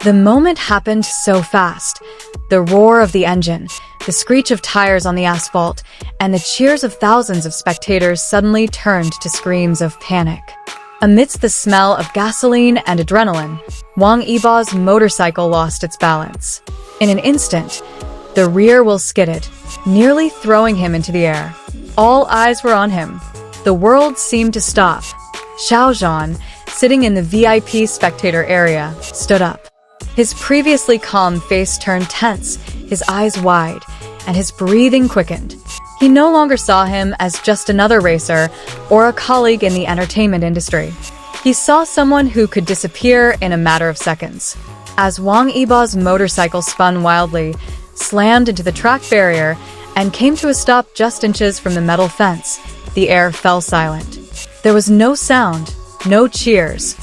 The moment happened so fast. The roar of the engine, the screech of tires on the asphalt, and the cheers of thousands of spectators suddenly turned to screams of panic. Amidst the smell of gasoline and adrenaline, Wang Yibo's motorcycle lost its balance. In an instant, the rear wheel skidded, nearly throwing him into the air. All eyes were on him. The world seemed to stop. Xiao Zhan, sitting in the VIP spectator area, stood up. His previously calm face turned tense, his eyes wide, and his breathing quickened. He no longer saw him as just another racer or a colleague in the entertainment industry. He saw someone who could disappear in a matter of seconds. As Wang Yibo's motorcycle spun wildly, slammed into the track barrier, and came to a stop just inches from the metal fence, the air fell silent. There was no sound, no cheers,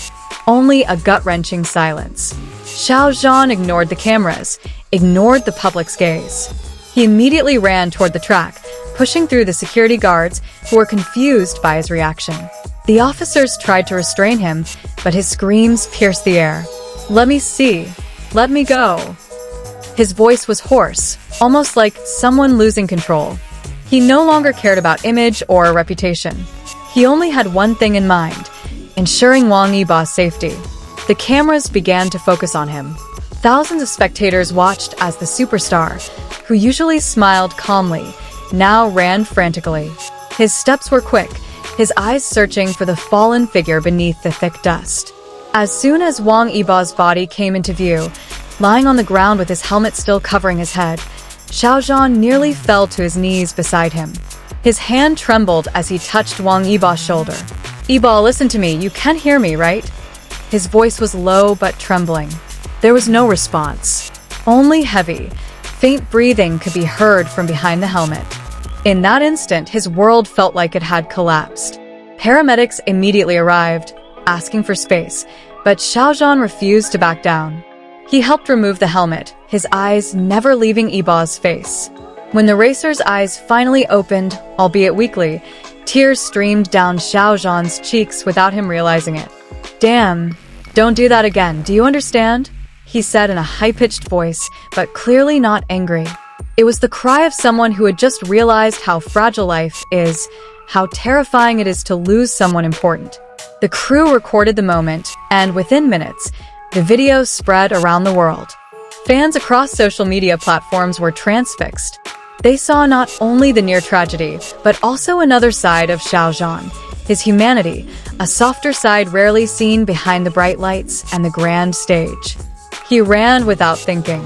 only a gut-wrenching silence. Xiao Zhan ignored the cameras, ignored the public's gaze. He immediately ran toward the track, pushing through the security guards who were confused by his reaction. The officers tried to restrain him, but his screams pierced the air. "Let me see. Let me go." His voice was hoarse, almost like someone losing control. He no longer cared about image or reputation. He only had one thing in mind: ensuring Wang Yibo's safety. The cameras began to focus on him. Thousands of spectators watched as the superstar, who usually smiled calmly, now ran frantically. His steps were quick, his eyes searching for the fallen figure beneath the thick dust. As soon as Wang Yibo's body came into view, lying on the ground with his helmet still covering his head, Xiao Zhan nearly fell to his knees beside him. His hand trembled as he touched Wang Yibo's shoulder. "Yibo, listen to me, you can hear me, right?" His voice was low but trembling. There was no response. Only heavy, faint breathing could be heard from behind the helmet. In that instant, his world felt like it had collapsed. Paramedics immediately arrived, asking for space, but Xiao Zhan refused to back down. He helped remove the helmet, his eyes never leaving Yibo's face. When the racer's eyes finally opened, albeit weakly, tears streamed down Xiao Zhan's cheeks without him realizing it. "Damn, don't do that again, do you understand?" he said in a high-pitched voice, but clearly not angry. It was the cry of someone who had just realized how fragile life is, how terrifying it is to lose someone important. The crew recorded the moment, and within minutes, the video spread around the world. Fans across social media platforms were transfixed. They saw not only the near tragedy, but also another side of Xiao Zhan, his humanity, a softer side rarely seen behind the bright lights and the grand stage. He ran without thinking.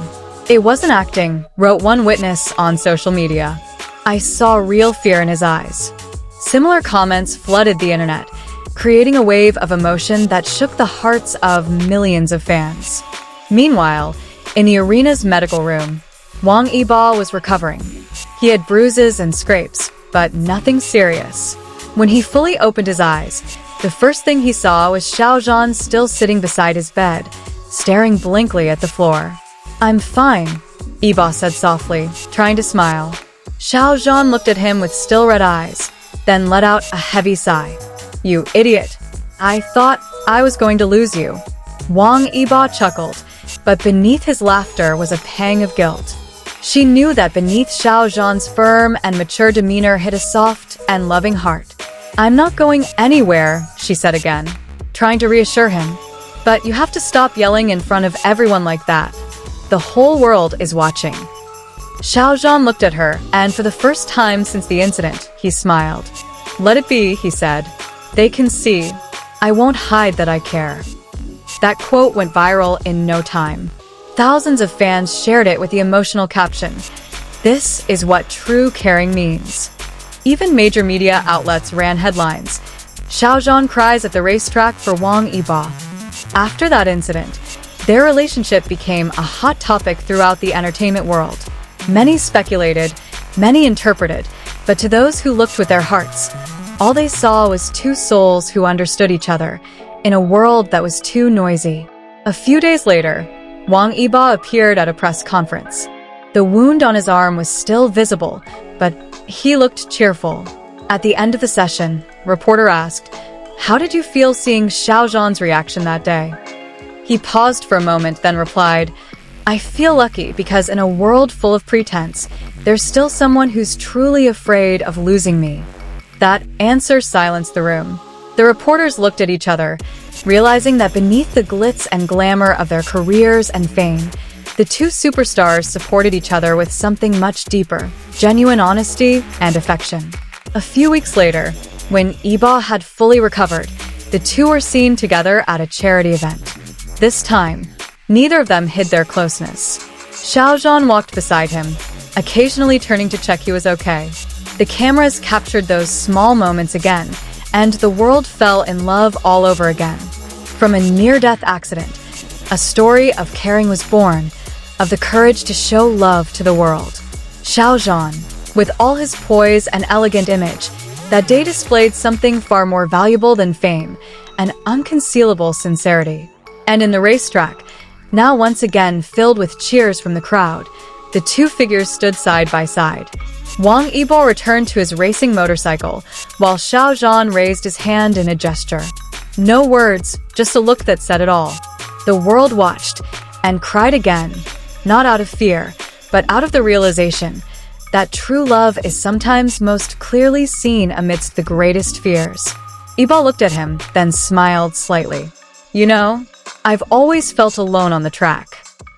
"It wasn't acting," wrote one witness on social media. "I saw real fear in his eyes." Similar comments flooded the internet, creating a wave of emotion that shook the hearts of millions of fans. Meanwhile, in the arena's medical room, Wang Yibo was recovering. He had bruises and scrapes, but nothing serious. When he fully opened his eyes, the first thing he saw was Xiao Zhan still sitting beside his bed, staring blankly at the floor. "I'm fine," Yibo said softly, trying to smile. Xiao Zhan looked at him with still red eyes, then let out a heavy sigh. "You idiot. I thought I was going to lose you." Wang Yibo chuckled, but beneath his laughter was a pang of guilt. She knew that beneath Xiao Zhan's firm and mature demeanor hid a soft and loving heart. "I'm not going anywhere," she said again, trying to reassure him. "But you have to stop yelling in front of everyone like that. The whole world is watching." Xiao Zhan looked at her, and for the first time since the incident, he smiled. "Let it be," he said. "They can see. I won't hide that I care." That quote went viral in no time. Thousands of fans shared it with the emotional caption, "This is what true caring means." Even major media outlets ran headlines, "Xiao Zhan cries at the racetrack for Wang Yibo." After that incident, their relationship became a hot topic throughout the entertainment world. Many speculated, many interpreted, but to those who looked with their hearts, all they saw was two souls who understood each other in a world that was too noisy. A few days later, Wang Yibo appeared at a press conference. The wound on his arm was still visible, but he looked cheerful. At the end of the session, reporter asked, "How did you feel seeing Xiao Zhan's reaction that day?" He paused for a moment, then replied, "I feel lucky because in a world full of pretense, there's still someone who's truly afraid of losing me." That answer silenced the room. The reporters looked at each other, realizing that beneath the glitz and glamour of their careers and fame, the two superstars supported each other with something much deeper: genuine honesty and affection. A few weeks later, when Yibo had fully recovered, the two were seen together at a charity event. This time, neither of them hid their closeness. Xiao Zhan walked beside him, occasionally turning to check he was okay. The cameras captured those small moments again, and the world fell in love all over again. From a near-death accident, a story of caring was born, of the courage to show love to the world. Xiao Zhan, with all his poise and elegant image, that day displayed something far more valuable than fame, an unconcealable sincerity. And in the racetrack, now once again filled with cheers from the crowd, the two figures stood side by side. Wang Yibo returned to his racing motorcycle, while Xiao Zhan raised his hand in a gesture. No words, just a look that said it all. The world watched and cried again, not out of fear, but out of the realization that true love is sometimes most clearly seen amidst the greatest fears. Yibo looked at him, then smiled slightly. "You know, I've always felt alone on the track.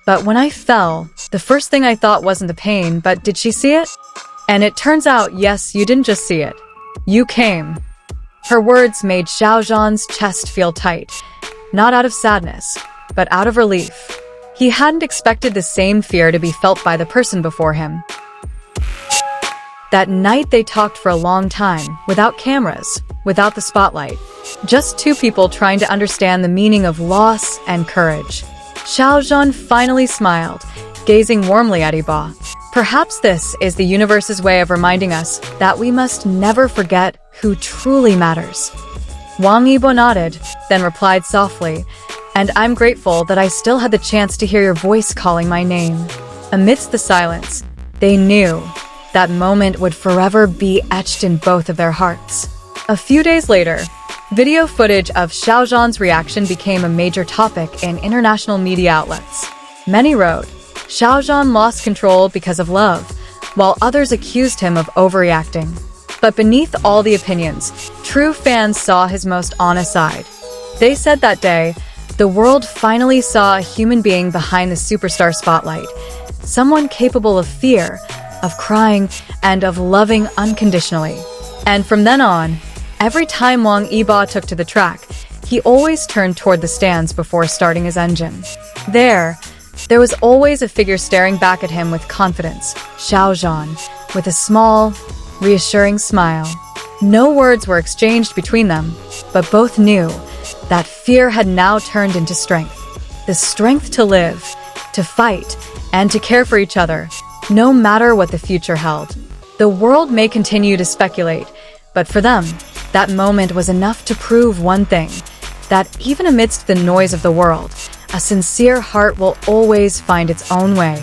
But when I fell, the first thing I thought wasn't the pain, but did she see it? And it turns out, yes, you didn't just see it. You came." Her words made Xiao Zhan's chest feel tight, not out of sadness, but out of relief. He hadn't expected the same fear to be felt by the person before him. That night they talked for a long time, without cameras, without the spotlight. Just two people trying to understand the meaning of loss and courage. Xiao Zhan finally smiled, gazing warmly at Yibo. Perhaps this is the universe's way of reminding us that we must never forget who truly matters. Wang Yibo nodded, then replied softly, "And I'm grateful that I still had the chance to hear your voice calling my name." Amidst the silence, they knew that moment would forever be etched in both of their hearts. A few days later, video footage of Xiao Zhan's reaction became a major topic in international media outlets. Many wrote, "Xiao Zhan lost control because of love," while others accused him of overreacting. But beneath all the opinions, true fans saw his most honest side. They said that day, the world finally saw a human being behind the superstar spotlight, someone capable of fear, of crying, and of loving unconditionally. And from then on, every time Wang Yibo took to the track, he always turned toward the stands before starting his engine. There was always a figure staring back at him with confidence, Xiao Zhan, with a small, reassuring smile. No words were exchanged between them, but both knew that fear had now turned into strength. The strength to live, to fight, and to care for each other, no matter what the future held. The world may continue to speculate, but for them, that moment was enough to prove one thing, that even amidst the noise of the world, a sincere heart will always find its own way.